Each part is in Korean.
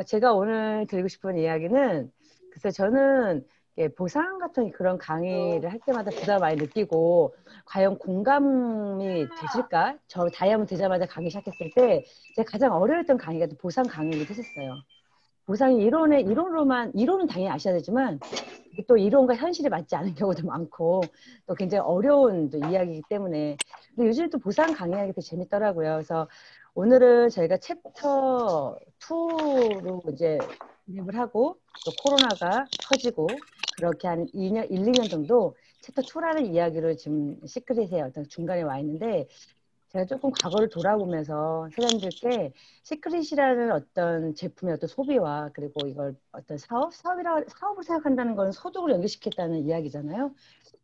제가 오늘 드리고 싶은 이야기는, 글쎄, 저는 보상 같은 그런 강의를 할 때마다 부담 많이 느끼고, 과연 공감이 되실까? 저 다이아몬드 되자마자 강의 시작했을 때, 제가 가장 어려웠던 강의가 또 보상 강의이기도 했었어요. 보상이 이론은 당연히 아셔야 되지만, 이게 또 이론과 현실이 맞지 않은 경우도 많고, 또 굉장히 어려운 또 이야기이기 때문에. 근데 요즘 또 보상 강의하기 되게 재밌더라고요. 그래서 오늘은 저희가 챕터 2로 이제 진입을 하고, 또 코로나가 터지고, 그렇게 한 2년, 1, 2년 정도 챕터 2라는 이야기로 지금 시크릿의 어떤 중간에 와 있는데, 제가 조금 과거를 돌아보면서 사람들께 시크릿이라는 어떤 제품의 어떤 소비와, 그리고 이걸 어떤 사업을 생각한다는 건 소득을 연결시켰다는 이야기잖아요.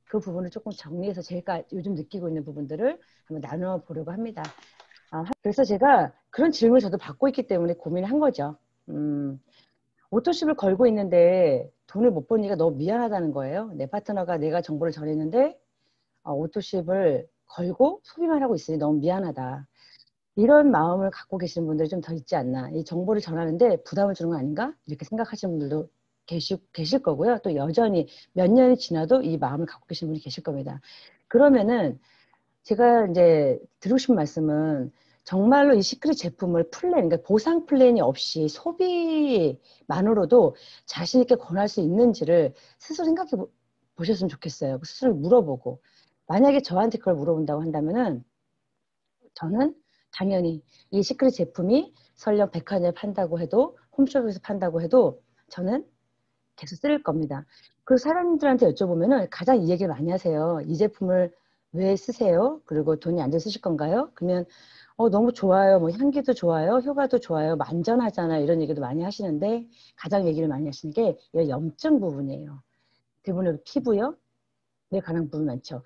그 부분을 조금 정리해서 제가 요즘 느끼고 있는 부분들을 한번 나누어 보려고 합니다. 그래서 제가 그런 질문을 저도 받고 있기 때문에 고민을 한 거죠. 오토십을 걸고 있는데 돈을 못 버니까 너무 미안하다는 거예요. 내 파트너가 내가 정보를 전했는데 오토십을 걸고 소비만 하고 있으니 너무 미안하다. 이런 마음을 갖고 계시는 분들이 좀 더 있지 않나. 이 정보를 전하는데 부담을 주는 거 아닌가? 이렇게 생각하시는 분들도 계실 거고요. 또 여전히 몇 년이 지나도 이 마음을 갖고 계시는 분이 계실 겁니다. 그러면은 제가 이제 드리고 싶은 말씀은, 정말로 이 시크릿 제품을 그러니까 보상 플랜이 없이 소비만으로도 자신 있게 권할 수 있는지를 스스로 생각해 보셨으면 좋겠어요. 스스로 물어보고. 만약에 저한테 그걸 물어본다고 한다면은, 저는 당연히 이 시크릿 제품이 설령 백화점에 판다고 해도, 홈쇼핑에서 판다고 해도 저는 계속 쓸 겁니다. 그 사람들한테 여쭤보면은 가장 이 얘기를 많이 하세요. 이 제품을 왜 쓰세요? 그리고 돈이 안 돼 쓰실 건가요? 그러면 너무 좋아요. 뭐 향기도 좋아요. 효과도 좋아요. 뭐 안전하잖아요. 이런 얘기도 많이 하시는데, 가장 얘기를 많이 하시는 게 이 염증 부분이에요. 대부분의 피부요. 에 관한 부분 많죠.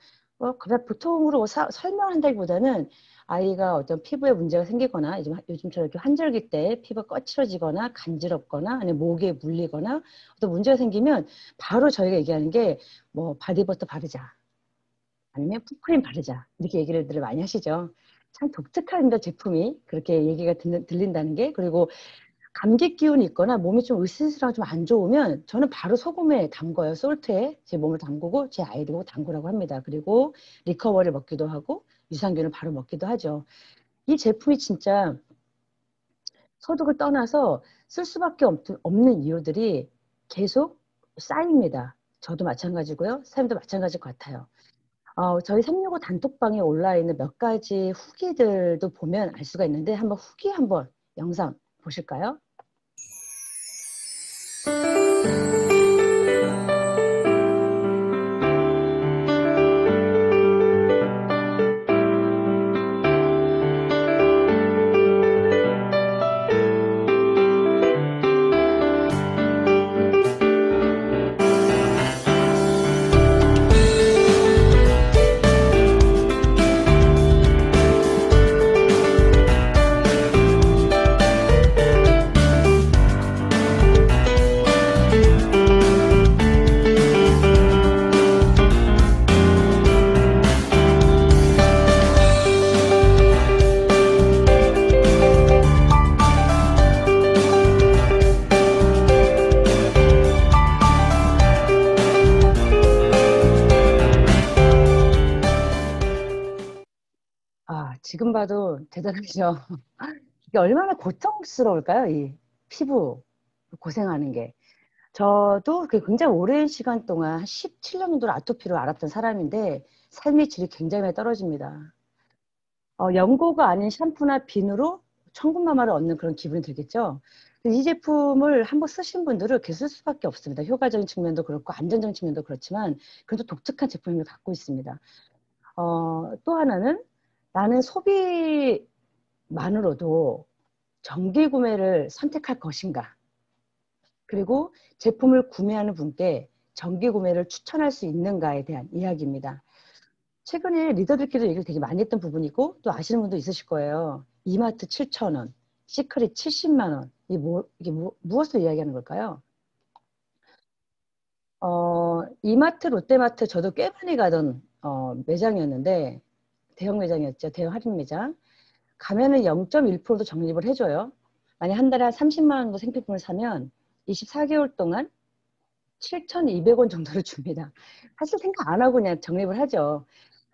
그냥 보통으로 설명한다기보다는, 아이가 어떤 피부에 문제가 생기거나, 요즘처럼 이렇게 환절기 때 피부가 거칠어지거나 간지럽거나 아니면 목에 물리거나 어떤 문제가 생기면 바로 저희가 얘기하는 게 뭐 바디버터 바르자, 아니면 풋크림 바르자, 이렇게 얘기를 많이 하시죠. 참 독특한 제품이 그렇게 얘기가 들린다는 게. 그리고 감기 기운이 있거나 몸이 좀 으스스하고 좀 안 좋으면 저는 바로 소금에 담궈요. 솔트에 제 몸을 담그고 제 아이들하고 담그라고 합니다. 그리고 리커버를 먹기도 하고 유산균을 바로 먹기도 하죠. 이 제품이 진짜 소득을 떠나서 쓸 수밖에 없는 이유들이 계속 쌓입니다. 저도 마찬가지고요. 사람도 마찬가지일 것 같아요. 저희 365 단톡방에 올라 있는 몇 가지 후기들도 보면 알 수가 있는데, 한번 후기 한번 영상 보실까요? 지금 봐도 대단하죠. 이게 얼마나 고통스러울까요? 이 피부 고생하는 게. 저도 굉장히 오랜 시간 동안 한 17년 정도를 아토피로 앓았던 사람인데, 삶의 질이 굉장히 많이 떨어집니다. 연고가 아닌 샴푸나 비누로 천군만마를 얻는 그런 기분이 들겠죠. 이 제품을 한번 쓰신 분들은 계속 쓸 수밖에 없습니다. 효과적인 측면도 그렇고 안전적인 측면도 그렇지만, 그래도 독특한 제품을 갖고 있습니다. 또 하나는, 나는 소비만으로도 정기 구매를 선택할 것인가? 그리고 제품을 구매하는 분께 정기 구매를 추천할 수 있는가에 대한 이야기입니다. 최근에 리더들끼리 얘기를 되게 많이 했던 부분이고, 또 아시는 분도 있으실 거예요. 이마트 7,000원, 시크릿 70만 원. 이게 무엇을 이야기하는 걸까요? 이마트, 롯데마트 저도 꽤 많이 가던 매장이었는데, 대형 매장이었죠. 대형 할인 매장. 가면은 0.1%도 적립을 해줘요. 만약 한 달에 한 30만 원 정도 생필품을 사면 24개월 동안 7,200원 정도를 줍니다. 사실 생각 안 하고 그냥 적립을 하죠.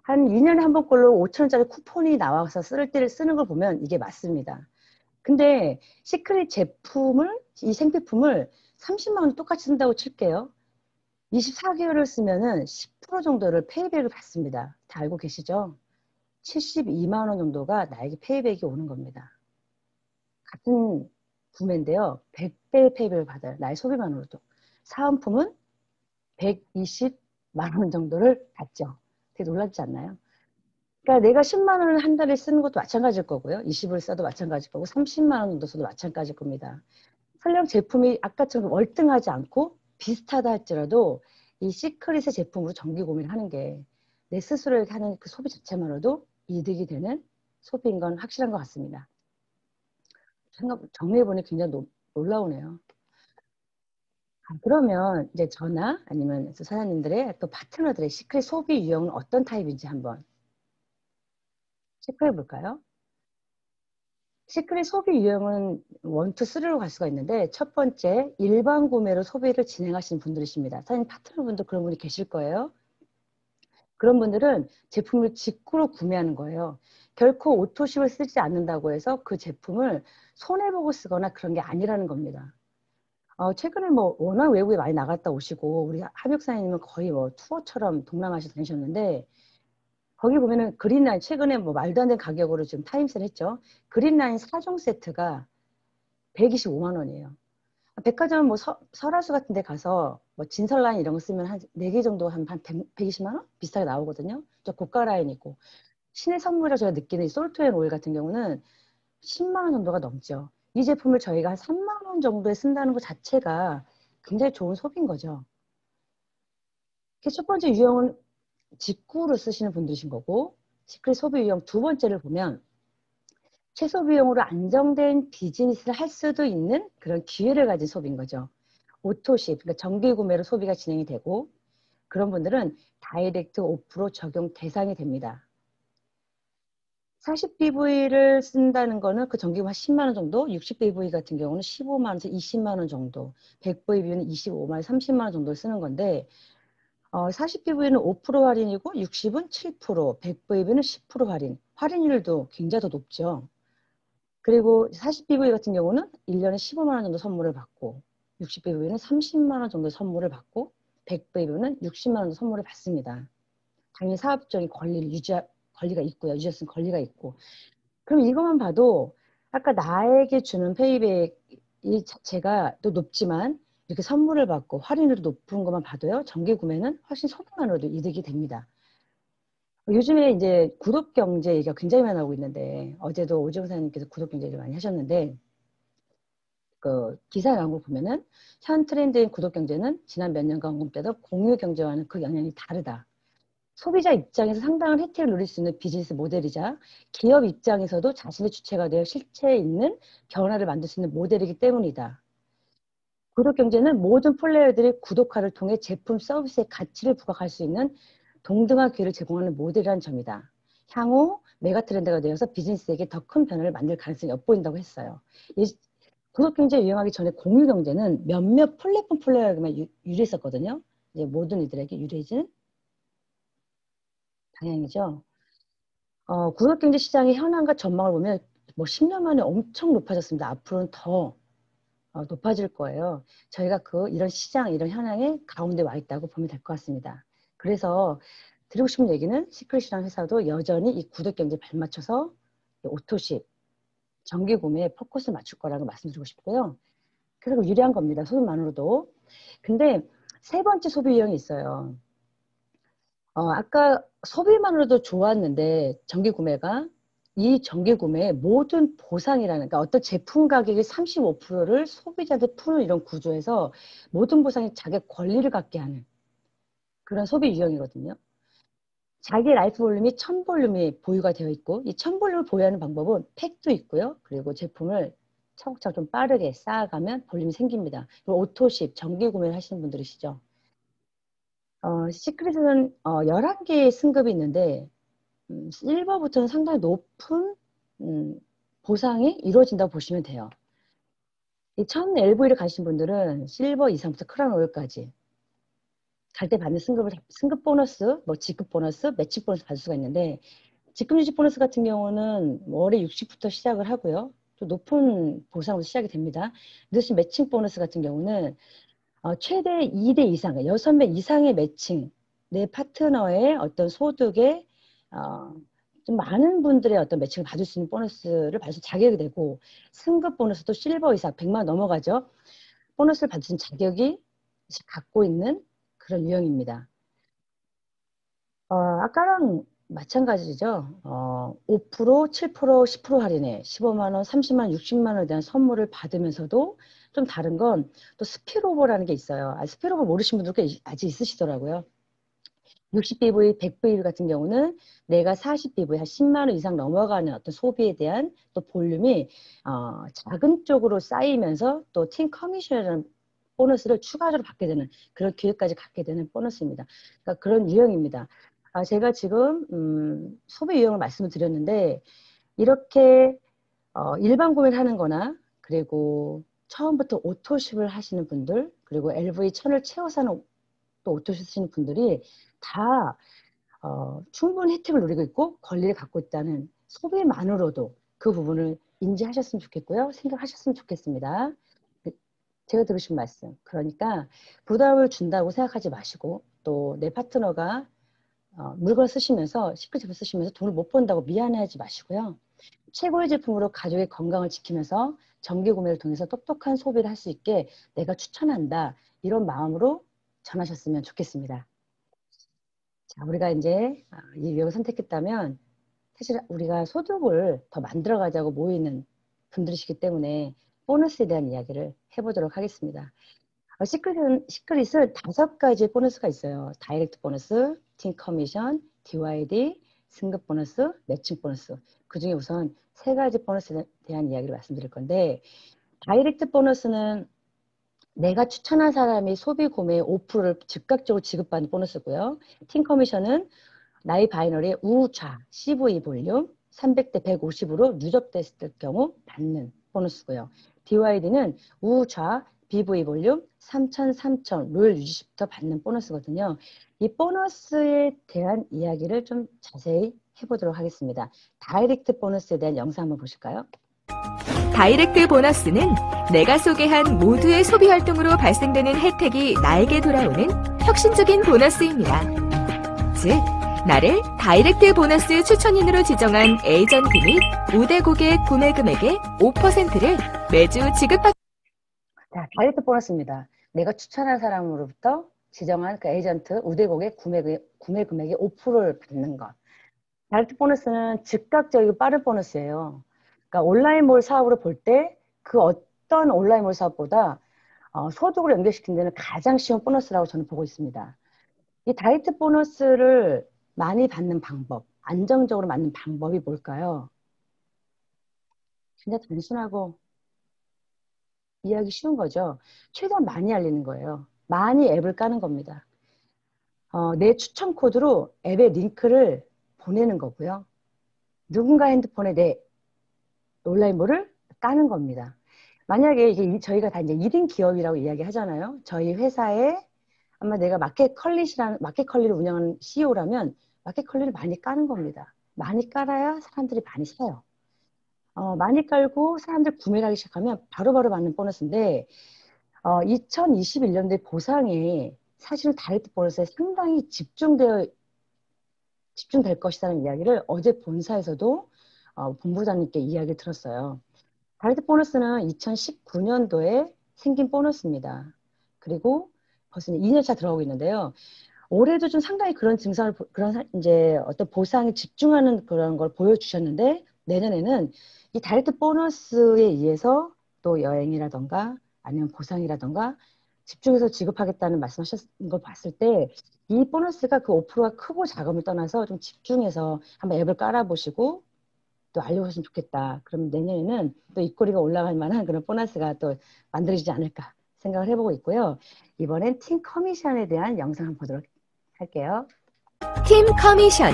한 2년에 한 번꼴로 5,000원짜리 쿠폰이 나와서 쓸 때를 쓰는 걸 보면 이게 맞습니다. 근데 시크릿 제품을, 이 생필품을 30만 원 똑같이 쓴다고 칠게요. 24개월을 쓰면은 10% 정도를 페이백을 받습니다. 다 알고 계시죠? 72만 원 정도가 나에게 페이백이 오는 겁니다. 같은 구매인데요. 100배의 페이백을 받아요. 나의 소비만으로도. 사은품은 120만 원 정도를 받죠. 되게 놀랍지 않나요? 그러니까 내가 10만 원을 한 달에 쓰는 것도 마찬가지일 거고요. 20을 써도 마찬가지일 거고 30만 원 정도 써도 마찬가지일 겁니다. 설령 제품이 아까처럼 월등하지 않고 비슷하다 할지라도 이 시크릿의 제품으로 정기 구매를 하는 게 내 스스로에게 하는 그 소비 자체만으로도 이득이 되는 소비인 건 확실한 것 같습니다. 정리해보니 굉장히 놀라우네요. 그러면 이제 저나 아니면 사장님들의 또 파트너들의 시크릿 소비 유형은 어떤 타입인지 한번 체크해 볼까요? 시크릿 소비 유형은 1, 2, 3로 갈 수가 있는데 첫 번째, 일반 구매로 소비를 진행하시는 분들이십니다. 사장님 파트너분도 그런 분이 계실 거예요. 그런 분들은 제품을 직구로 구매하는 거예요. 결코 오토십을 쓰지 않는다고 해서 그 제품을 손해보고 쓰거나 그런 게 아니라는 겁니다. 최근에 뭐 워낙 외국에 많이 나갔다 오시고 우리 함육사님은 거의 뭐 투어처럼 동남아시아 다니셨는데 거기 보면은 그린라인 최근에 뭐 말도 안 되는 가격으로 지금 타임세일 했죠. 그린라인 4종 세트가 125만 원이에요. 백화점 뭐 설화수 같은 데 가서 뭐 진설라인 이런 거 쓰면 한 4개 정도 한 120만 원? 비슷하게 나오거든요. 저 고가 라인이고. 신의 선물이라 제가 느끼는 이 솔트앤오일 같은 경우는 10만 원 정도가 넘죠. 이 제품을 저희가 한 3만 원 정도에 쓴다는 것 자체가 굉장히 좋은 소비인 거죠. 첫 번째 유형은 직구로 쓰시는 분들이신 거고 시크릿 소비 유형 두 번째를 보면 최소 비용으로 안정된 비즈니스를 할 수도 있는 그런 기회를 가진 소비인 거죠. 오토십, 그러니까 정기 구매로 소비가 진행이 되고 그런 분들은 다이렉트 5% 적용 대상이 됩니다. 40BV를 쓴다는 거는 그 전기금 한 10만 원 정도, 60BV 같은 경우는 15만 원에서 20만 원 정도, 100BV는 25만 원, 30만 원 정도를 쓰는 건데 40BV는 5% 할인이고 60은 7%, 100BV는 10% 할인. 할인율도 굉장히 더 높죠. 그리고 40BV 같은 경우는 1년에 15만 원 정도 선물을 받고 60BV는 30만 원 정도 선물을 받고 100BV는 60만 원 정도 선물을 받습니다. 당연히 사업적인 권리가 있고요. 유저슨 권리가 있고. 그럼 이것만 봐도 아까 나에게 주는 페이백이 자체가 또 높지만 이렇게 선물을 받고 할인율도 높은 것만 봐도요. 정기 구매는 훨씬 소비만으로도 이득이 됩니다. 요즘에 이제 구독경제 얘기가 굉장히 많이 나오고 있는데 어제도 오정사님께서 구독경제를 많이 하셨는데 그 기사 나온 걸 보면은 현 트렌드인 구독경제는 지난 몇 년간 언급되던 공유경제와는 그 영향이 다르다. 소비자 입장에서 상당한 혜택을 누릴 수 있는 비즈니스 모델이자 기업 입장에서도 자신의 주체가 되어 실체에 있는 변화를 만들 수 있는 모델이기 때문이다. 구독경제는 모든 플레이어들이 구독화를 통해 제품 서비스의 가치를 부각할 수 있는 동등한 기회를 제공하는 모델이라는 점이다. 향후 메가트렌드가 되어서 비즈니스에게 더 큰 변화를 만들 가능성이 엿보인다고 했어요. 구독경제 유행하기 전에 공유경제는 몇몇 플랫폼 플레이어에게만 유리했었거든요. 이제 모든 이들에게 유리해지는 방향이죠. 구독경제 시장의 현황과 전망을 보면 뭐 10년 만에 엄청 높아졌습니다. 앞으로는 더 높아질 거예요. 저희가 이런 시장, 이런 현황의 가운데 와 있다고 보면 될 것 같습니다. 그래서 드리고 싶은 얘기는 시크릿이라는 회사도 여전히 이 구독경제에 발맞춰서 오토십, 정기 구매에 포커스를 맞출 거라고 말씀드리고 싶고요. 그리고 유리한 겁니다. 소비만으로도. 근데 세 번째 소비 유형이 있어요. 아까 소비만으로도 좋았는데 정기 구매가 이 정기 구매의 모든 보상이라는 그러니까 어떤 제품 가격의 35%를 소비자한테 푸는 이런 구조에서 모든 보상이 자기 권리를 갖게 하는 그런 소비 유형이거든요. 자기 라이프 볼륨이 1000볼륨이 보유가 되어 있고 이 1000볼륨을 보유하는 방법은 팩도 있고요. 그리고 제품을 차곡차곡 좀 빠르게 쌓아가면 볼륨이 생깁니다. 오토십, 정기 구매를 하시는 분들이시죠. 시크릿은 11개의 승급이 있는데 실버부터는 상당히 높은 보상이 이루어진다고 보시면 돼요. 이 첫 LV를 가신 분들은 실버 이상부터 크라운 오일까지 갈 때 받는 승급 보너스, 뭐 직급 보너스, 매칭 보너스 받을 수가 있는데 직급 유지 보너스 같은 경우는 월에 60부터 시작을 하고요. 또 높은 보상으로 시작이 됩니다. 대신 매칭 보너스 같은 경우는 최대 2대 이상, 6배 이상의 매칭, 내 파트너의 어떤 소득에 좀 많은 분들의 어떤 매칭을 받을 수 있는 보너스를 받을 수 자격이 되고 승급 보너스도 실버 이상 100만 너머가죠. 보너스를 받을 수 있는 자격이 갖고 있는 그런 유형입니다. 아까랑 마찬가지죠. 5%, 7%, 10% 할인에 15만 원, 30만 원, 60만 원에 대한 선물을 받으면서도 좀 다른 건 또 스피로버라는 게 있어요. 스피로버 모르시는 분들 꽤 아직 있으시더라고요. 60BV, 100BV 같은 경우는 내가 40BV, 한 10만 원 이상 넘어가는 어떤 소비에 대한 또 볼륨이 작은 쪽으로 쌓이면서 또 팀 커미션이라는 보너스를 추가적으로 받게 되는 그런 기회까지 갖게 되는 보너스입니다. 그러니까 그런 유형입니다. 제가 지금 소비 유형을 말씀을 드렸는데 이렇게 일반 구매를 하는 거나 그리고 처음부터 오토십을 하시는 분들 그리고 LV 1000을 채워 사는 또 오토십 쓰시는 분들이 다 충분히 혜택을 누리고 있고 권리를 갖고 있다는 소비만으로도 그 부분을 인지하셨으면 좋겠고요. 생각하셨으면 좋겠습니다. 제가 들으신 말씀. 그러니까 부담을 준다고 생각하지 마시고 또 내 파트너가 물건을 쓰시면서 시크릿 제품 쓰시면서 돈을 못 번다고 미안해하지 마시고요. 최고의 제품으로 가족의 건강을 지키면서 정기 구매를 통해서 똑똑한 소비를 할 수 있게 내가 추천한다. 이런 마음으로 전하셨으면 좋겠습니다. 자, 우리가 이제 이 유형을 선택했다면 사실 우리가 소득을 더 만들어가자고 모이는 분들이시기 때문에 보너스에 대한 이야기를 해보도록 하겠습니다. 시크릿은 5가지 보너스가 있어요. 다이렉트 보너스, 팀 커미션, DYD, 승급 보너스, 매칭 보너스. 그 중에 우선 3가지 보너스에 대한 이야기를 말씀드릴 건데 다이렉트 보너스는 내가 추천한 사람이 소비 구매의 5%를 즉각적으로 지급받는 보너스고요. 팀 커미션은 나의 바이너리의 우좌 CV 볼륨 300대 150으로 누적됐을 경우 받는 보너스고요. DYD는 우좌 BV 볼륨 3000 롤 유지시부터 받는 보너스거든요. 이 보너스에 대한 이야기를 좀 자세히 해보도록 하겠습니다. 다이렉트 보너스에 대한 영상 한번 보실까요? 다이렉트 보너스는 내가 소개한 모두의 소비 활동으로 발생되는 혜택이 나에게 돌아오는 혁신적인 보너스입니다. 즉, 나를 다이렉트 보너스 추천인으로 지정한 에이전트 및 우대 고객 구매 금액의 5%를 매주 지급받. 자, 다이렉트 보너스입니다. 내가 추천한 사람으로부터 지정한 그 에이전트 우대 고객 구매 금액의 5%를 받는 것. 다이렉트 보너스는 즉각적이고 빠른 보너스예요. 그러니까 온라인몰 사업으로 볼 때 그 어떤 온라인몰 사업보다 소득을 연결시키는 데는 가장 쉬운 보너스라고 저는 보고 있습니다. 이 다이렉트 보너스를 많이 받는 방법, 안정적으로 받는 방법이 뭘까요? 진짜 단순하고 이해하기 쉬운 거죠. 최대한 많이 알리는 거예요. 많이 앱을 까는 겁니다. 내 추천 코드로 앱의 링크를 보내는 거고요. 누군가 핸드폰에 내 온라인몰을 까는 겁니다. 만약에 이게 저희가 다 이제 1인 기업이라고 이야기 하잖아요. 저희 회사에 아마 내가 마켓컬리를 운영하는 CEO라면 마켓컬리를 많이 까는 겁니다. 많이 깔아야 사람들이 많이 사요. 많이 깔고 사람들 구매를 하기 시작하면 바로바로 받는 보너스인데 2021년도에 보상이 사실은 다이렉트 보너스에 상당히 집중될 것이라는 이야기를 어제 본사에서도 본부장님께 이야기를 들었어요. 다이렉트 보너스는 2019년도에 생긴 보너스입니다. 그리고 벌써 2년차 들어가고 있는데요. 올해도 좀 상당히 그런 증상을, 이제 어떤 보상에 집중하는 그런 걸 보여주셨는데, 내년에는 이 다이렉트 보너스에 의해서 또 여행이라던가 아니면 보상이라던가 집중해서 지급하겠다는 말씀하신 걸 봤을 때, 이 보너스가 그 5%가 크고 작음을 떠나서 좀 집중해서 한번 앱을 깔아보시고 또 알려보셨으면 좋겠다. 그럼 내년에는 또 입꼬리가 올라갈 만한 그런 보너스가 또 만들어지지 않을까 생각을 해보고 있고요. 이번엔 팀 커미션에 대한 영상 한번 보도록 할게요. 팀 커미션.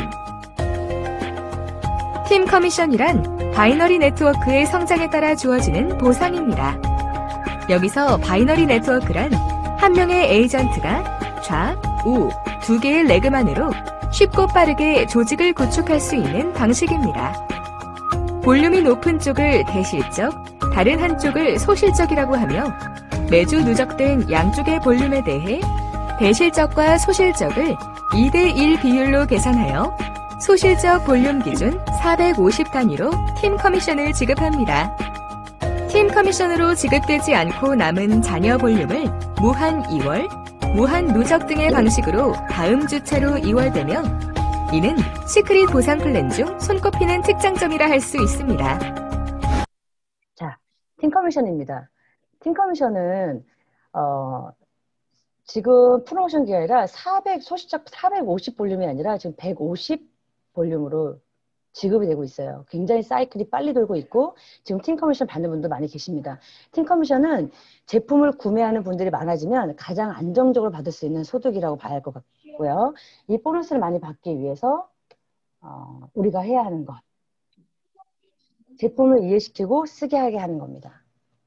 팀 커미션이란 바이너리 네트워크의 성장에 따라 주어지는 보상입니다. 여기서 바이너리 네트워크란 한 명의 에이전트가 좌, 우 두 개의 레그만으로 쉽고 빠르게 조직을 구축할 수 있는 방식입니다. 볼륨이 높은 쪽을 대실적, 다른 한쪽을 소실적이라고 하며 매주 누적된 양쪽의 볼륨에 대해 대실적과 소실적을 2대1 비율로 계산하여 소실적 볼륨 기준 450 단위로 팀 커미션을 지급합니다. 팀 커미션으로 지급되지 않고 남은 잔여 볼륨을 무한 2월, 무한 누적 등의 방식으로 다음 주차로 이월되며 이는 시크릿 보상 플랜 중 손꼽히는 특장점이라 할 수 있습니다. 자, 팀 커미션입니다. 팀 커미션은 지금 프로모션 기간이라 소실적 450 볼륨이 아니라 지금 150 볼륨으로 지급이 되고 있어요. 굉장히 사이클이 빨리 돌고 있고 지금 팀 커미션 받는 분도 많이 계십니다. 팀 커미션은 제품을 구매하는 분들이 많아지면 가장 안정적으로 받을 수 있는 소득이라고 봐야 할 것 같고요. 이 보너스를 많이 받기 위해서 우리가 해야 하는 것. 제품을 이해시키고 쓰게 하게 하는 겁니다.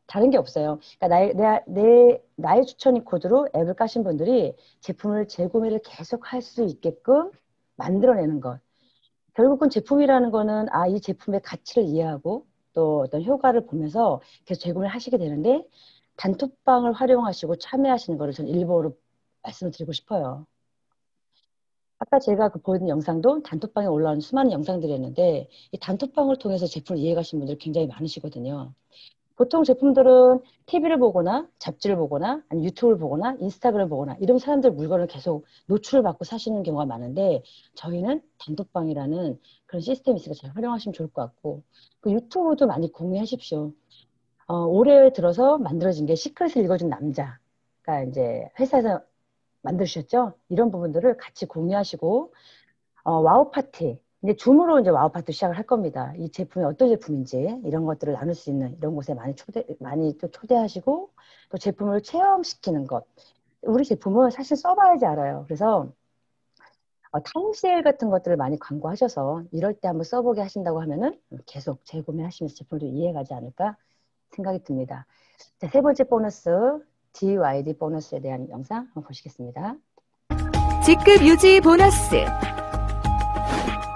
다른 게 없어요. 그러니까 나의 추천이 코드로 앱을 까신 분들이 제품을 재구매를 계속 할 수 있게끔 만들어내는 것. 결국은 제품이라는 거는 이 제품의 가치를 이해하고 또 어떤 효과를 보면서 계속 재구매를 하시게 되는데 단톡방을 활용하시고 참여하시는 거를 저는 일부러 말씀을 드리고 싶어요. 아까 제가 보여준 영상도 단톡방에 올라오는 수많은 영상들이었는데 이 단톡방을 통해서 제품을 이해가신 분들이 굉장히 많으시거든요. 보통 제품들은 TV를 보거나 잡지를 보거나 아니면 유튜브를 보거나 인스타그램을 보거나 이런 사람들 물건을 계속 노출을 받고 사시는 경우가 많은데 저희는 단톡방이라는 그런 시스템이 있으니까 잘 활용하시면 좋을 것 같고 그 유튜브도 많이 공유하십시오. 올해 들어서 만들어진 게 시크릿을 읽어준 남자가 이제 회사에서 만드셨죠? 이런 부분들을 같이 공유하시고 와우 파티 이제 줌으로 이제 와우 파티 시작을 할 겁니다. 이 제품이 어떤 제품인지 이런 것들을 나눌 수 있는 이런 곳에 많이 또 초대하시고 또 제품을 체험시키는 것. 우리 제품은 사실 써봐야지 알아요. 그래서 타임세일 같은 것들을 많이 광고하셔서 이럴 때 한번 써보게 하신다고 하면은 계속 재구매하시면서 제품을 이해가지 않을까 생각이 듭니다. 자, 세 번째 보너스 DYD 보너스에 대한 영상 한번 보시겠습니다. 직급 유지 보너스.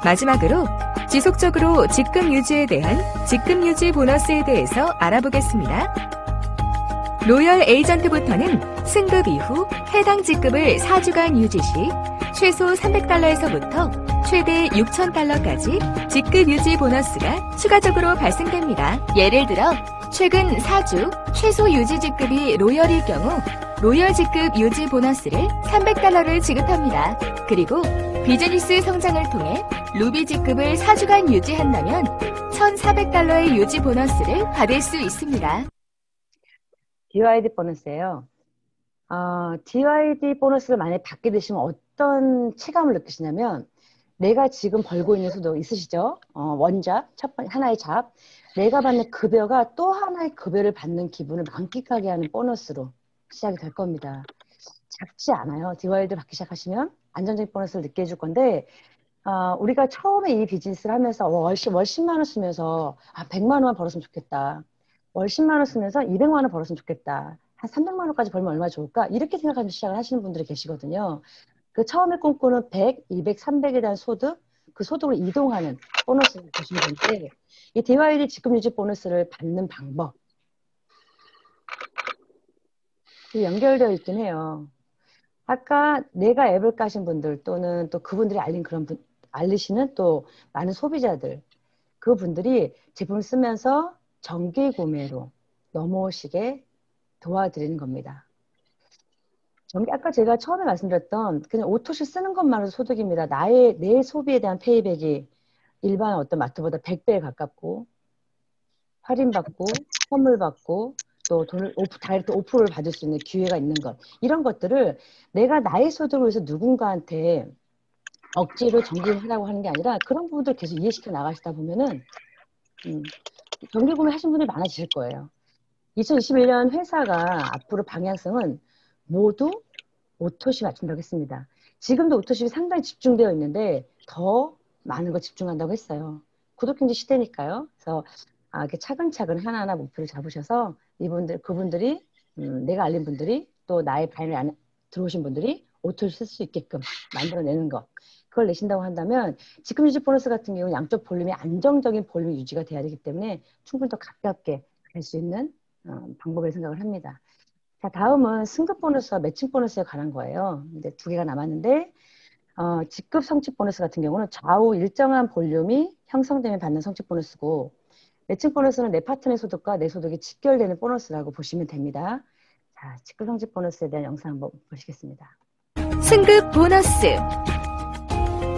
마지막으로 지속적으로 직급 유지에 대한 직급 유지 보너스에 대해서 알아보겠습니다. 로열 에이전트부터는 승급 이후 해당 직급을 4주간 유지 시 최소 300달러에서부터 최대 6,000달러까지 직급 유지 보너스가 추가적으로 발생됩니다. 예를 들어 최근 4주 최소 유지 직급이 로열일 경우 로열 직급 유지 보너스를 300달러를 지급합니다. 그리고 비즈니스 성장을 통해 루비 직급을 4주간 유지한다면 1,400달러의 유지 보너스를 받을 수 있습니다. DYD 보너스예요. DYD 보너스를 만약에 받게 되시면 어떤 체감을 느끼시냐면 내가 지금 벌고 있는 수도 있으시죠? 원잡, 하나의 잡. 내가 받는 급여가 또 하나의 급여를 받는 기분을 만끽하게 하는 보너스로 시작이 될 겁니다. 작지 않아요. DYD 받기 시작하시면 안정적인 보너스를 느끼게 해줄 건데 우리가 처음에 이 비즈니스를 하면서 월 10만 원 쓰면서 100만 원만 벌었으면 좋겠다. 월 10만 원 쓰면서 200만 원 벌었으면 좋겠다. 한 300만 원까지 벌면 얼마나 좋을까? 이렇게 생각하면서 시작을 하시는 분들이 계시거든요. 그 처음에 꿈꾸는 100, 200, 300에 대한 소득, 그 소득을 이동하는 보너스를 보시면 되는데 이 DYD 직급 유지 보너스를 받는 방법 연결되어 있긴 해요. 아까 내가 앱을 까신 분들 또는 또 그분들이 알리시는 또 많은 소비자들 그분들이 제품을 쓰면서 정기 구매로 넘어오시게 도와드리는 겁니다. 아까 제가 처음에 말씀드렸던 그냥 오토시 쓰는 것만으로도 소득입니다. 내 소비에 대한 페이백이 일반 어떤 마트보다 100배에 가깝고 할인받고 선물 받고 또 돈을 다이렉트 오프를 받을 수 있는 기회가 있는 것 이런 것들을 내가 나의 소득을 위해서 누군가한테 억지로 정기하라고 하는 게 아니라 그런 부분들 계속 이해시켜 나가시다 보면은 정기 구매 하신 분들이 많아지실 거예요. 2021년 회사가 앞으로 방향성은 모두 오토시 맞춘다고 했습니다. 지금도 오토시이 상당히 집중되어 있는데 더 많은 거 집중한다고 했어요. 구독경제 시대니까요. 그래서 이렇게 차근차근 하나하나 목표를 잡으셔서 그분들이 내가 알린 분들이 또 나의 바이널 안에 들어오신 분들이 오토를 쓸 수 있게끔 만들어내는 것. 그걸 내신다고 한다면 직급 유지 보너스 같은 경우는 양쪽 볼륨이 안정적인 볼륨이 유지가 돼야 되기 때문에 충분히 더 가깝게 갈 수 있는 방법을 생각을 합니다. 자, 다음은 승급 보너스와 매칭 보너스에 관한 거예요. 근데 두 개가 남았는데 직급 성취 보너스 같은 경우는 좌우 일정한 볼륨이 형성되면 받는 성취 보너스고 매칭 보너스는 내 파트너의 소득과 내 소득이 직결되는 보너스라고 보시면 됩니다. 자, 직급 성취 보너스에 대한 영상 한번 보시겠습니다. 승급 보너스.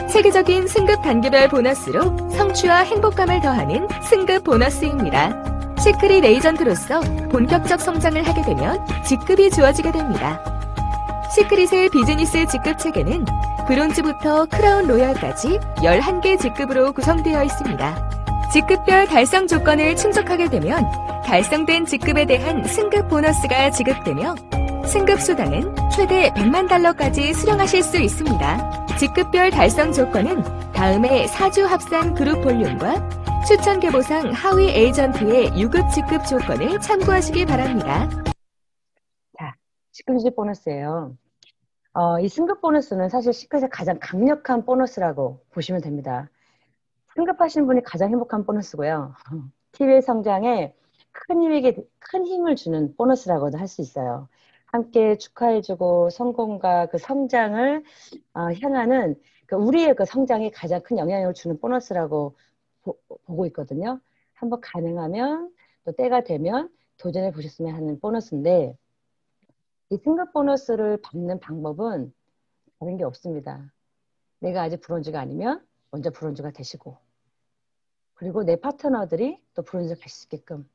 세계적인 승급 단계별 보너스로 성취와 행복감을 더하는 승급 보너스입니다. 시크릿 에이전트로서 본격적 성장을 하게 되면 직급이 주어지게 됩니다. 시크릿의 비즈니스 직급 체계는 브론즈부터 크라운 로얄까지 11개 직급으로 구성되어 있습니다. 직급별 달성 조건을 충족하게 되면 달성된 직급에 대한 승급 보너스가 지급되며 승급 수당은 최대 100만 달러까지 수령하실 수 있습니다. 직급별 달성 조건은 다음의 4주 합산 그룹 볼륨과 추천 계보상 하위 에이전트의 유급 직급 조건을 참고하시기 바랍니다. 자, 직급 유지 보너스예요. 이 승급 보너스는 사실 시크릿의 가장 강력한 보너스라고 보시면 됩니다. 승급하신 분이 가장 행복한 보너스고요. TV의 성장에 큰 힘을 주는 보너스라고도 할 수 있어요. 함께 축하해주고 성공과 그 성장을 향하는 우리의 그 성장에 가장 큰 영향을 주는 보너스라고 보고 있거든요. 한번 가능하면 또 때가 되면 도전해 보셨으면 하는 보너스인데 이 승급 보너스를 받는 방법은 다른 게 없습니다. 내가 아직 브론즈가 아니면 먼저 브론즈가 되시고 그리고 내 파트너들이 또 브론즈 갈 수 있게끔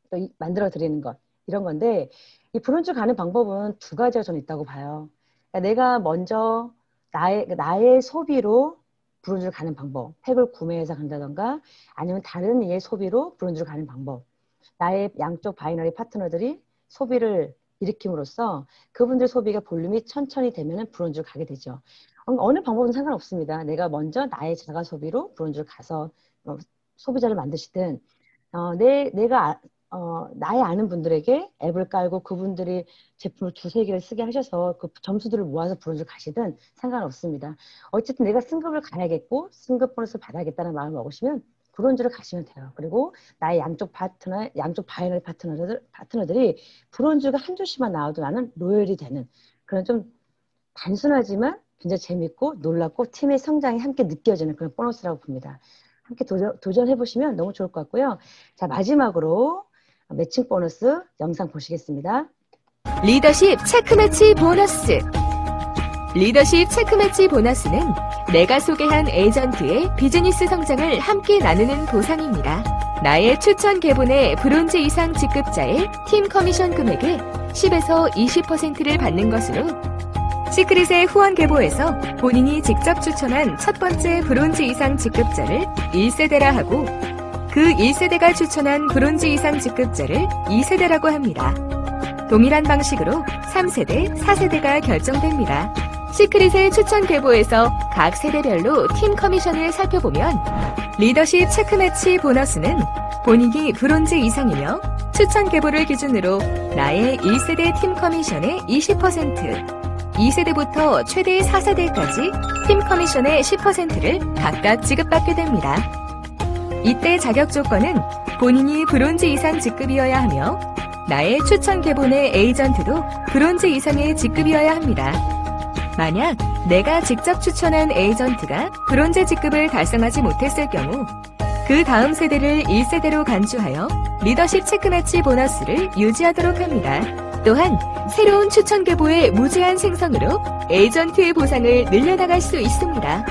또 만들어 드리는 것 이런 건데 이 브론즈 가는 방법은 두 가지가 저는 있다고 봐요. 그러니까 내가 먼저 나의 소비로 브론즈를 가는 방법, 팩을 구매해서 간다던가 아니면 다른 이의 소비로 브론즈를 가는 방법. 나의 양쪽 바이너리 파트너들이 소비를 일으킴으로써 그분들 소비가 볼륨이 천천히 되면 브론즈를 가게 되죠. 어느 방법은 상관없습니다. 내가 먼저 나의 자가 소비로 브론즈를 가서 소비자를 만드시든 내가 나의 아는 분들에게 앱을 깔고 그분들이 제품을 두세 개를 쓰게 하셔서 그 점수들을 모아서 브론즈를 가시든 상관없습니다. 어쨌든 내가 승급을 가야겠고 승급 보너스를 받아야겠다는 마음을 먹으시면 브론즈를 가시면 돼요. 그리고 나의 양쪽 바이너리 파트너들이 브론즈가 한 줄씩만 나와도 나는 로열이 되는 그런 좀 단순하지만 굉장히 재밌고 놀랍고 팀의 성장이 함께 느껴지는 그런 보너스라고 봅니다. 함께 도전해보시면 너무 좋을 것 같고요. 자, 마지막으로 매칭 보너스 영상 보시겠습니다. 리더십 체크매치 보너스. 리더십 체크매치 보너스는 내가 소개한 에이전트의 비즈니스 성장을 함께 나누는 보상입니다. 나의 추천 계본의 브론즈 이상 직급자의 팀 커미션 금액의 10에서 20%를 받는 것으로 시크릿의 후원 계보에서 본인이 직접 추천한 첫 번째 브론즈 이상 직급자를 1세대라 하고 그 1세대가 추천한 브론즈 이상 직급자를 2세대라고 합니다. 동일한 방식으로 3세대, 4세대가 결정됩니다. 시크릿의 추천 계보에서 각 세대별로 팀 커미션을 살펴보면 리더십 체크매치 보너스는 본인이 브론즈 이상이며 추천 계보를 기준으로 나의 1세대 팀 커미션의 20%, 2세대부터 최대 4세대까지 팀 커미션의 10%를 각각 지급받게 됩니다. 이때 자격 조건은 본인이 브론즈 이상 직급이어야 하며 나의 추천 계본의 에이전트도 브론즈 이상의 직급이어야 합니다. 만약 내가 직접 추천한 에이전트가 브론즈 직급을 달성하지 못했을 경우 그 다음 세대를 1세대로 간주하여 리더십 체크매치 보너스를 유지하도록 합니다. 또한 새로운 추천 계보의 무제한 생성으로 에이전트의 보상을 늘려나갈 수 있습니다.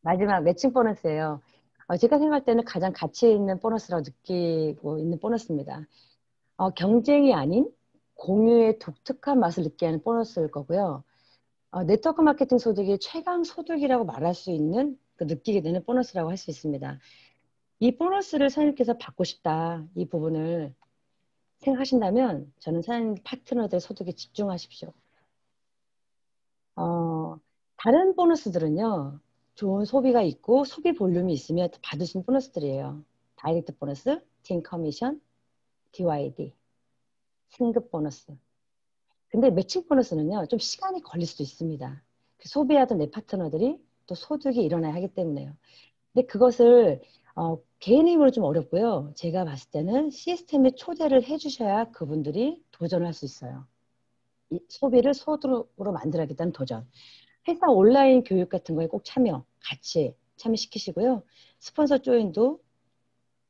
마지막 매칭 보너스예요. 제가 생각할 때는 가장 가치 있는 보너스라고 느끼고 있는 보너스입니다. 경쟁이 아닌 공유의 독특한 맛을 느끼게 하는 보너스일 거고요. 네트워크 마케팅 소득이 최강 소득이라고 말할 수 있는 느끼게 되는 보너스라고 할 수 있습니다. 이 보너스를 사장님께서 받고 싶다. 이 부분을 생각하신다면 저는 사장님 파트너들 소득에 집중하십시오. 다른 보너스들은요. 좋은 소비가 있고 소비 볼륨이 있으면 받을 수 있는 보너스들이에요. 다이렉트 보너스, 팀 커미션, DYD. 승급 보너스. 근데 매칭 보너스는요, 좀 시간이 걸릴 수도 있습니다. 소비하던 내 파트너들이 또 소득이 일어나야 하기 때문에요. 근데 그것을 개인 힘으로 좀 어렵고요. 제가 봤을 때는 시스템에 초대를 해주셔야 그분들이 도전할 수 있어요. 이 소비를 소득으로 만들어야겠다는 도전. 회사 온라인 교육 같은 거에 꼭 같이 참여시키시고요. 스폰서 조인도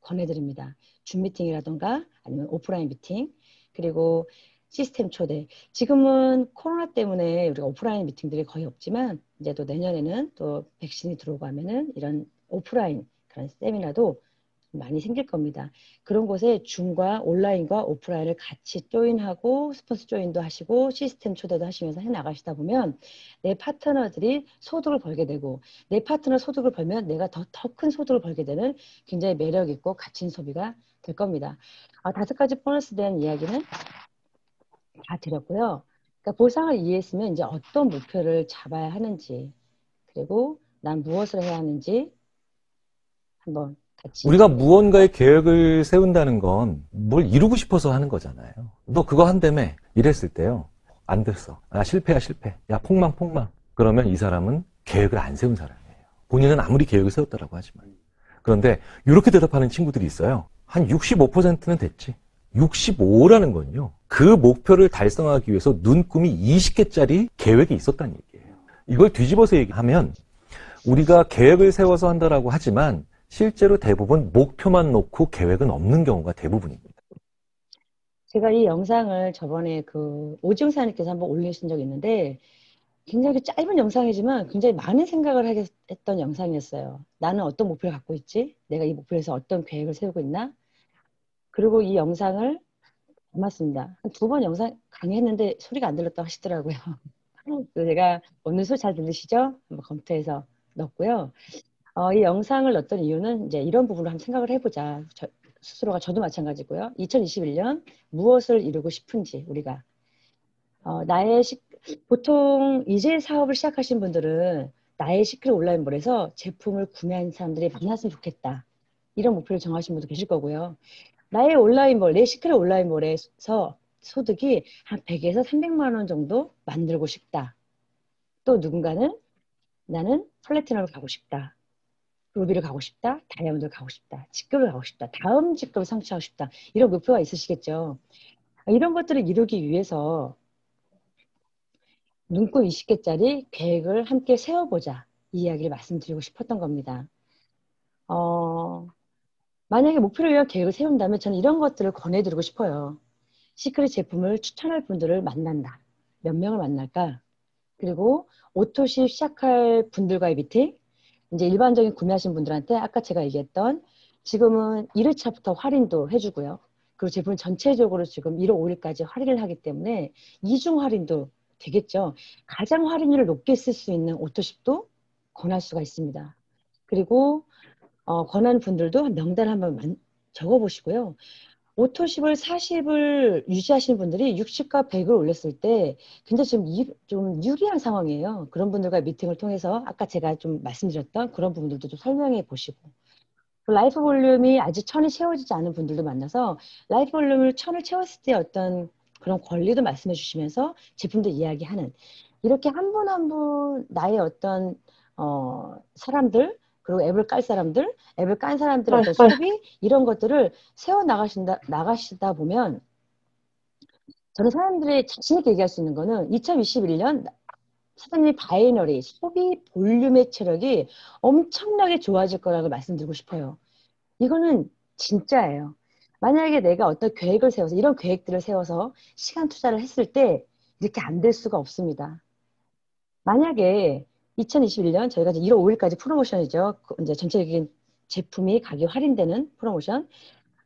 권해드립니다. 줌 미팅이라던가 아니면 오프라인 미팅, 그리고 시스템 초대. 지금은 코로나 때문에 우리가 오프라인 미팅들이 거의 없지만 이제 또 내년에는 또 백신이 들어오고 하면은 이런 오프라인 그런 세미나도 많이 생길 겁니다. 그런 곳에 줌과 온라인과 오프라인을 같이 조인하고 스폰서 조인도 하시고 시스템 초대도 하시면서 해나가시다 보면 내 파트너들이 소득을 벌게 되고 내 파트너 소득을 벌면 내가 더 큰 소득을 벌게 되는 굉장히 매력 있고 가치 있는 소비가 될 겁니다. 5가지 보너스 된 이야기는 다 드렸고요. 그러니까 보상을 이해했으면 이제 어떤 목표를 잡아야 하는지 그리고 난 무엇을 해야 하는지 한번 같이. 우리가 무언가의 계획을 세운다는 건 뭘 이루고 싶어서 하는 거잖아요. 너 그거 한다며 이랬을 때요. 안 됐어. 실패야 실패. 야 폭망. 그러면 이 사람은 계획을 안 세운 사람이에요. 본인은 아무리 계획을 세웠다라고 하지만. 그런데 이렇게 대답하는 친구들이 있어요. 한 65%는 됐지. 65라는 건요. 그 목표를 달성하기 위해서 눈금이 20개짜리 계획이 있었다는 얘기예요. 이걸 뒤집어서 얘기하면 우리가 계획을 세워서 한다라고 하지만 실제로 대부분 목표만 놓고 계획은 없는 경우가 대부분입니다. 제가 이 영상을 저번에 오지영사님께서 한번 올리신 적이 있는데 굉장히 짧은 영상이지만 굉장히 많은 생각을 했던 영상이었어요. 나는 어떤 목표를 갖고 있지? 내가 이 목표에서 어떤 계획을 세우고 있나? 그리고 이 영상을 담았습니다. 한 2번 영상 강의했는데 소리가 안 들렸다고 하시더라고요. 그래서 제가 오늘 소리 잘 들리시죠? 한번 검토해서 넣었고요. 이 영상을 넣었던 이유는 이제 이런 부분을 한번 생각을 해보자. 스스로가 저도 마찬가지고요. 2021년 무엇을 이루고 싶은지 우리가 보통 이제 사업을 시작하신 분들은 나의 시크릿 온라인몰에서 제품을 구매하는 사람들이 많았으면 좋겠다. 이런 목표를 정하신 분도 계실 거고요. 나의 온라인몰, 내 시크릿 온라인몰에서 소득이 한 100에서 300만 원 정도 만들고 싶다. 또 누군가는 나는 플래티넘을 가고 싶다. 루비를 가고 싶다. 다이아몬드를 가고 싶다. 직급을 가고 싶다. 다음 직급을 성취하고 싶다. 이런 목표가 있으시겠죠. 이런 것들을 이루기 위해서 눈금 20개짜리 계획을 함께 세워보자. 이 이야기를 말씀드리고 싶었던 겁니다. 만약에 목표를 위한 계획을 세운다면 저는 이런 것들을 권해드리고 싶어요. 시크릿 제품을 추천할 분들을 만난다. 몇 명을 만날까? 그리고 오토십 시작할 분들과의 미팅, 이제 일반적인 구매하신 분들한테 아까 제가 얘기했던 지금은 1회차부터 할인도 해주고요. 그리고 제품 전체적으로 지금 1월 5일까지 할인을 하기 때문에 이중 할인도 되겠죠. 가장 할인율을 높게 쓸 수 있는 오토십도 권할 수가 있습니다. 그리고 권하는 분들도 명단 한번 적어보시고요. 오토십을 40을 유지하시는 분들이 60과 100을 올렸을 때 굉장히 지금 좀 유리한 상황이에요. 그런 분들과 미팅을 통해서 아까 제가 좀 말씀드렸던 그런 부분들도 좀 설명해 보시고 라이프 볼륨이 아직 1000이 채워지지 않은 분들도 만나서 라이프 볼륨을 1000을 채웠을 때 어떤 그런 권리도 말씀해 주시면서 제품도 이야기하는 이렇게 한 분 한 분 나의 어떤 사람들 그리고 앱을 깔 사람들, 앱을 깐 사람들의 어떤 소비 이런 것들을 세워 나가시다 보면 저는 사람들이 자신 있게 얘기할 수 있는 거는 2021년 사장님 바이너리 소비 볼륨의 체력이 엄청나게 좋아질 거라고 말씀드리고 싶어요. 이거는 진짜예요. 만약에 내가 어떤 계획을 세워서 이런 계획들을 세워서 시간 투자를 했을 때 이렇게 안 될 수가 없습니다. 만약에 2021년 저희가 이제 1월 5일까지 프로모션이죠. 이제 전체적인 제품이 가격이 할인되는 프로모션.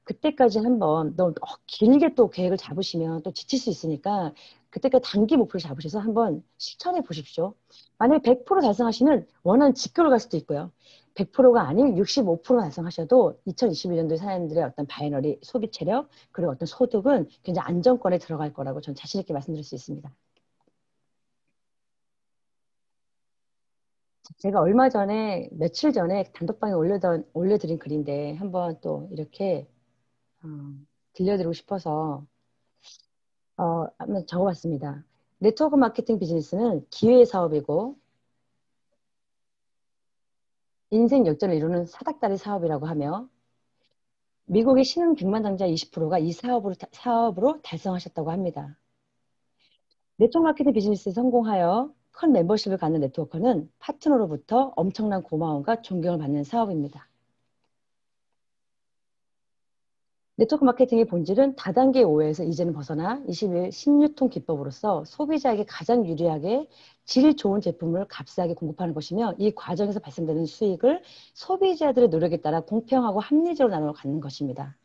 그때까지 한번 너무 길게 또 계획을 잡으시면 또 지칠 수 있으니까 그때까지 단기 목표를 잡으셔서 한번 실천해 보십시오. 만약에 100% 달성하시면 원하는 직급을 갈 수도 있고요. 100%가 아닌 65% 달성하셔도 2021년도에 사람들의 어떤 바이너리 소비 체력 그리고 어떤 소득은 굉장히 안정권에 들어갈 거라고 저는 자신 있게 말씀드릴 수 있습니다. 제가 얼마 전에 며칠 전에 단톡방에 올려드린 글인데 한번 또 이렇게 들려드리고 싶어서 한번 적어봤습니다. 네트워크 마케팅 비즈니스는 기회의 사업이고 인생 역전을 이루는 사닥다리 사업이라고 하며 미국의 신흥 백만장자 20%가 이 사업으로 달성하셨다고 합니다. 네트워크 마케팅 비즈니스에 성공하여 큰 멤버십을 갖는 네트워커는 파트너로부터 엄청난 고마움과 존경을 받는 사업입니다. 네트워크 마케팅의 본질은 다단계 오해에서 이제는 벗어나 21 신유통 기법으로서 소비자에게 가장 유리하게 질 좋은 제품을 값싸게 공급하는 것이며 이 과정에서 발생되는 수익을 소비자들의 노력에 따라 공평하고 합리적으로 나눠 갖는 것입니다.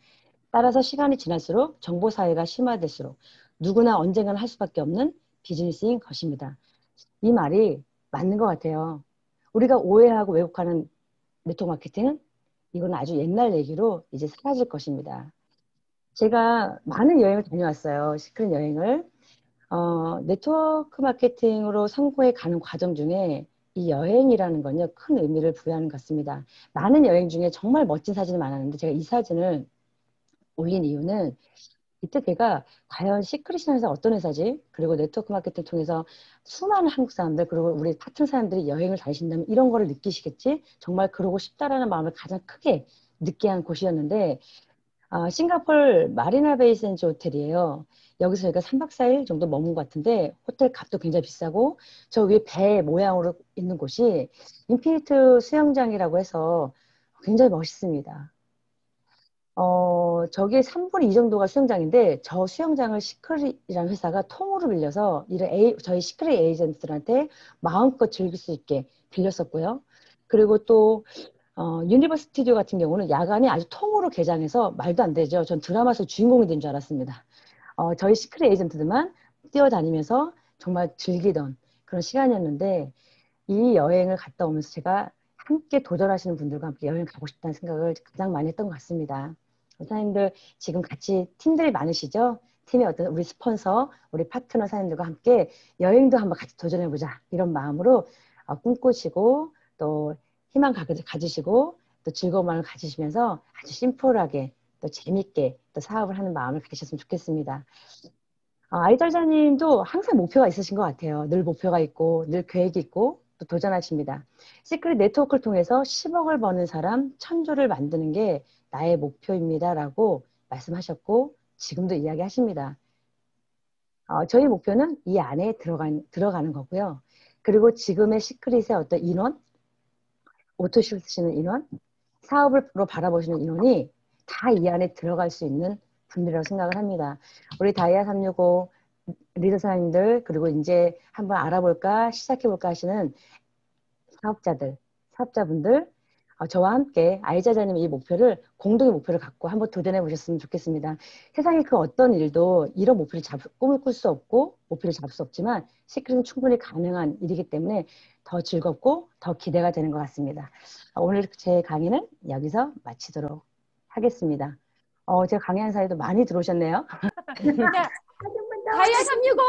따라서 시간이 지날수록 정보사회가 심화될수록 누구나 언젠가는 할 수밖에 없는 비즈니스인 것입니다. 이 말이 맞는 것 같아요. 우리가 오해하고 왜곡하는 네트워크 마케팅은 이건 아주 옛날 얘기로 이제 사라질 것입니다. 제가 많은 여행을 다녀왔어요. 시크릿 여행을. 네트워크 마케팅으로 성공해 가는 과정 중에 이 여행이라는 건요, 큰 의미를 부여하는 것 같습니다. 많은 여행 중에 정말 멋진 사진이 많았는데 제가 이 사진을 올린 이유는 이때 제가 과연 시크릿이라는 회사 어떤 회사지? 그리고 네트워크 마케팅 통해서 수많은 한국 사람들 그리고 우리 파트너 사람들이 여행을 다니신다면 이런 거를 느끼시겠지? 정말 그러고 싶다라는 마음을 가장 크게 느끼게 한 곳이었는데 싱가포르 마리나 베이 샌즈 호텔이에요. 여기서 저희가 3박 4일 정도 머문 것 같은데 호텔 값도 굉장히 비싸고 저 위에 배 모양으로 있는 곳이 인피니트 수영장이라고 해서 굉장히 멋있습니다. 저게 3분의 2 정도가 수영장인데 저 수영장을 시크릿이라는 회사가 통으로 빌려서 저희 시크릿 에이전트들한테 마음껏 즐길 수 있게 빌렸었고요. 그리고 또 유니버스 스튜디오 같은 경우는 야간에 아주 통으로 개장해서 말도 안 되죠. 전 드라마 속 주인공이 된 줄 알았습니다. 저희 시크릿 에이전트들만 뛰어다니면서 정말 즐기던 그런 시간이었는데 이 여행을 갔다 오면서 제가 함께 도전하시는 분들과 함께 여행 가고 싶다는 생각을 가장 많이 했던 것 같습니다. 사장님들 지금 같이 팀들이 많으시죠? 팀의 어떤 우리 스폰서, 우리 파트너 사장님들과 함께 여행도 한번 같이 도전해보자 이런 마음으로 꿈꾸시고 또 희망 가지시고 또 즐거운 마음을 가지시면서 아주 심플하게 또 재밌게 또 사업을 하는 마음을 가지셨으면 좋겠습니다. 아이달자님도 항상 목표가 있으신 것 같아요. 늘 목표가 있고 늘 계획이 있고 또 도전하십니다. 시크릿 네트워크를 통해서 10억을 버는 사람 1000조를 만드는 게 나의 목표입니다. 라고 말씀하셨고 지금도 이야기하십니다. 저희 목표는 이 안에 들어가는 거고요. 그리고 지금의 시크릿의 어떤 인원, 오토쇼 쓰시는 인원, 사업으로 바라보시는 인원이 다 이 안에 들어갈 수 있는 분들이라고 생각을 합니다. 우리 다이아 365 리더 사장님들 그리고 이제 한번 알아볼까 시작해볼까 하시는 사업자분들 저와 함께 아이자자님 이 목표를 공동의 목표를 갖고 한번 도전해 보셨으면 좋겠습니다. 세상에 그 어떤 일도 이런 꿈을 꿀 수 없고 목표를 잡을 수 없지만 시크릿은 충분히 가능한 일이기 때문에 더 즐겁고 더 기대가 되는 것 같습니다. 오늘 제 강의는 여기서 마치도록 하겠습니다. 제가 강의한 사이도 많이 들어오셨네요. 다이아 365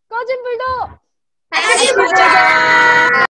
꺼진 불도 다시 보자.